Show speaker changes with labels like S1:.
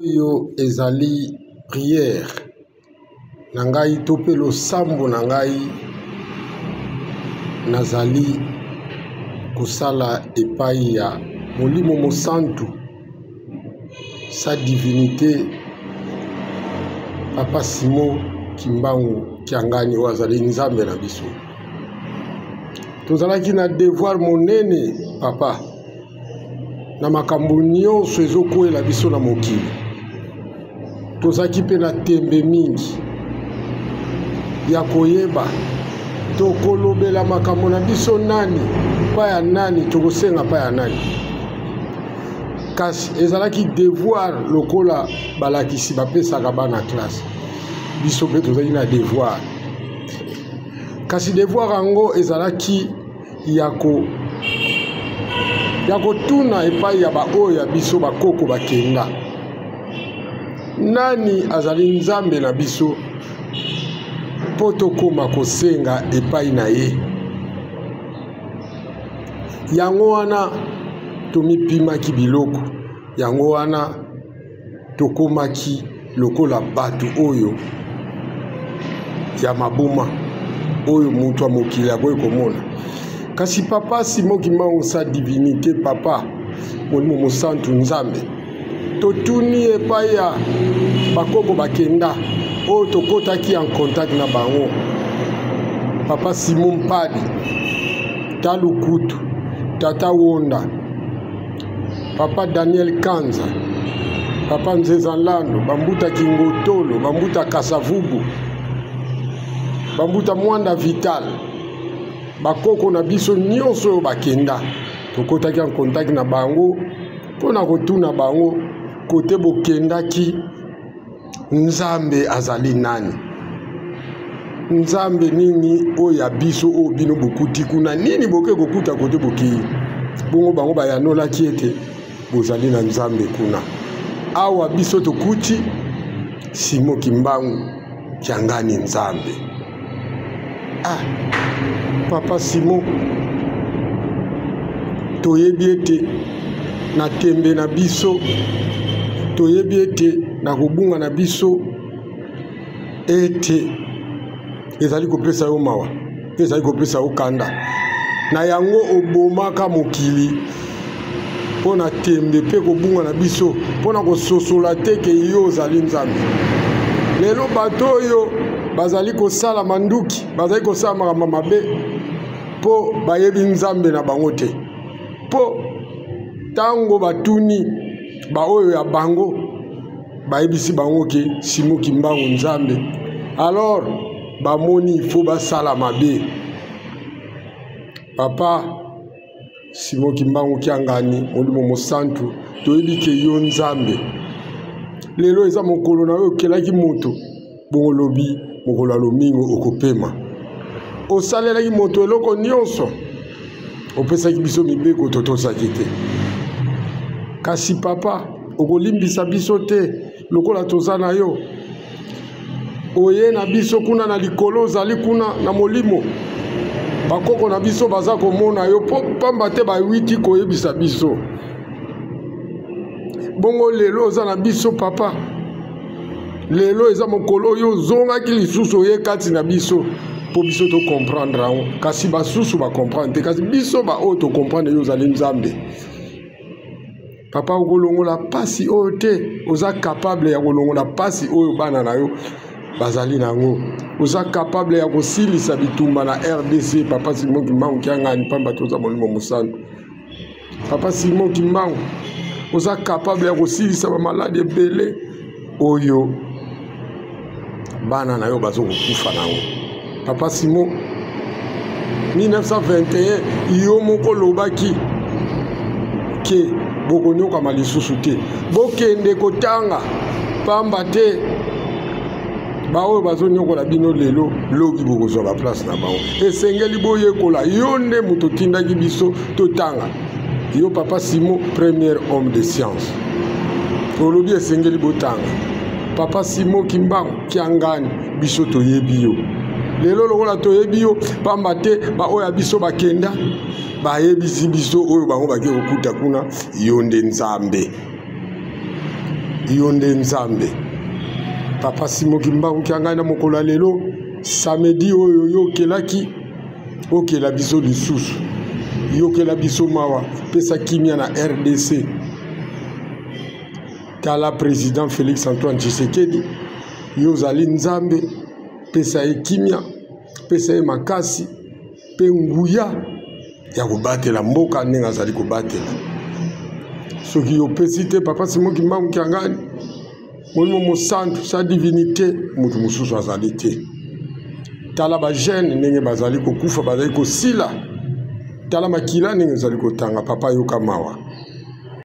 S1: Yo ezali prière nangai tope losambo nangai nazali kosala epai ya Molimo Mosantu sa divinité Papa Simon Kimbangu Kiangani wazali nzambe na biso. Tozalaki na devoir monene papa na makambo nyonso ezokwela biso na mokili. Tozalaki pe na tembe mingi ya koyeba tokolobela makambo na biso nani pa ya nani tokosenga pa ya nani. Kasi ezalaki devoir lokola balakisi bapesaka bana classe. Biso pe tozalaki na devoir. Kasi devoir yango ezalaki ya kotuna epai ya baoyo ya biso bakoko bakenda. Nani azali nzambe na biso po tokoma kosenga epai na ye. Yango wana tomipimaki biloko. Yango wana tokomaki lokola batu oyo ya maboma oyo mutu wa mokili akoki komona. Kasi Papa Simon Kimbangu sa divinité papa Molimo Mosantu nzambe totuni epai ya bakoko bakenda oyo tokotaki en contact na bango. Papa Simon Mpadi, Talukutu, Tata Wonda, Papa Daniel Kanza, Papa Nzezalando, Bambuta Kingotolo, Bambuta Kasavubu, Bambuta Mwanda Vital, bakoko na biso nyonso oyo bakenda tokotaki en contact na bango mpona kotuna bango kote bokendaki nzambe azali nani. Nzambe nini oyo ya biso oyo bino bokuti kuna nini boke kokuta kote bokei bongo bango bayanolaki ete bozali na nzambe kuna. Awa biso tokuti Simon Kimbangu Kiangani nzambe. Papa Simon toyebi ete na tembe na biso toyebi ete na kobunga na biso ete ezali kopesa yo mawa ezali kopesa yo kanda na yango obomaka mokili pona tembe pe kobunga na biso pona kososola teke yo ozali nzambe. Lelo bato oyo bazali kosala manduki bazali kosala makambo mabe po bayebi nzambe na bango te. Po tango batuni baoyo ya bango bayebisi bango ke Simon Kimbangu nzambe, alors bamoni ifo basala mabe. Papa Simon Kimbangu Kiangani Molimo Mosantu toyebi ke yo nzambe. Lelo eza mokolo na yo okelaki moto bongo lobi mokolo ya lomingo okopema. Osalelaki moto eloko nyonso opesaki biso mibeko totosaki te. Kasi papa okolimbisa biso te lokola toza na yo. Oye na biso kuna na likolo ozali kuna na molimo. Bakoko na biso baza komona yo pamba te bawiti koyebisa biso. Bongo lelo oza na biso papa. Lelo eza mokolo yo zongaki lisusu oye kati na biso po biso to comprendre rango. Kasi basusu ba comprendre kasi biso ba oyo to comprendre yo ozali nzambe. Papa okolongola pasi oyo te oza capable ya kolongola pasi oyo bana na yo bazali nango. Oza capable ya kosilisa bitumba na RDC. Papa Simon Kimbangu Kiangani pamba toza Molimo Mosantu. Papa Simon Kimbangu oza capable ya kosilisa ba malade ebele oyo bana na yo bazo kokufa nango. Papa Simon 1921 yo moko lobaki ke bokonyoka malisusu te bokende kotanga pamba te baoyo bazonyokola bino lelo loki bokozwa ba place na bango. Esengeli boyekola yo nde moto tindaki biso totanga. Yo Papa Simon premier homme de science olobi esengeli botanga. Papa Simon Kimbangu Kiangani biso toyebi yo. Lelo lokola toyebi yo pamba te baoyo biso bakenda bayebisi biso oyo bango bake kokuta kuna yo nde nzambe. yonde nzambe. Papa Simoki Mbangu Kiangai na mokolo lelo samedi oyo yokelaki okela biso lisusu yokela biso mawa pesa kimia na RDC. Tala président Félix Antoine Tshisekedi yozali nzambe pesa ekimia pesa makasi pe nguya ya kobatela mboka ndenge azali kobatela. Soki yopesi te Papa Simoki Mbangu Kiangai molimo mosantu sa divinité mutu mususu azali te. Tala ba jeune ndenge bazali kokufa bazali kosila. Tala makila ndenge bazali kotanga papa yoka mawa.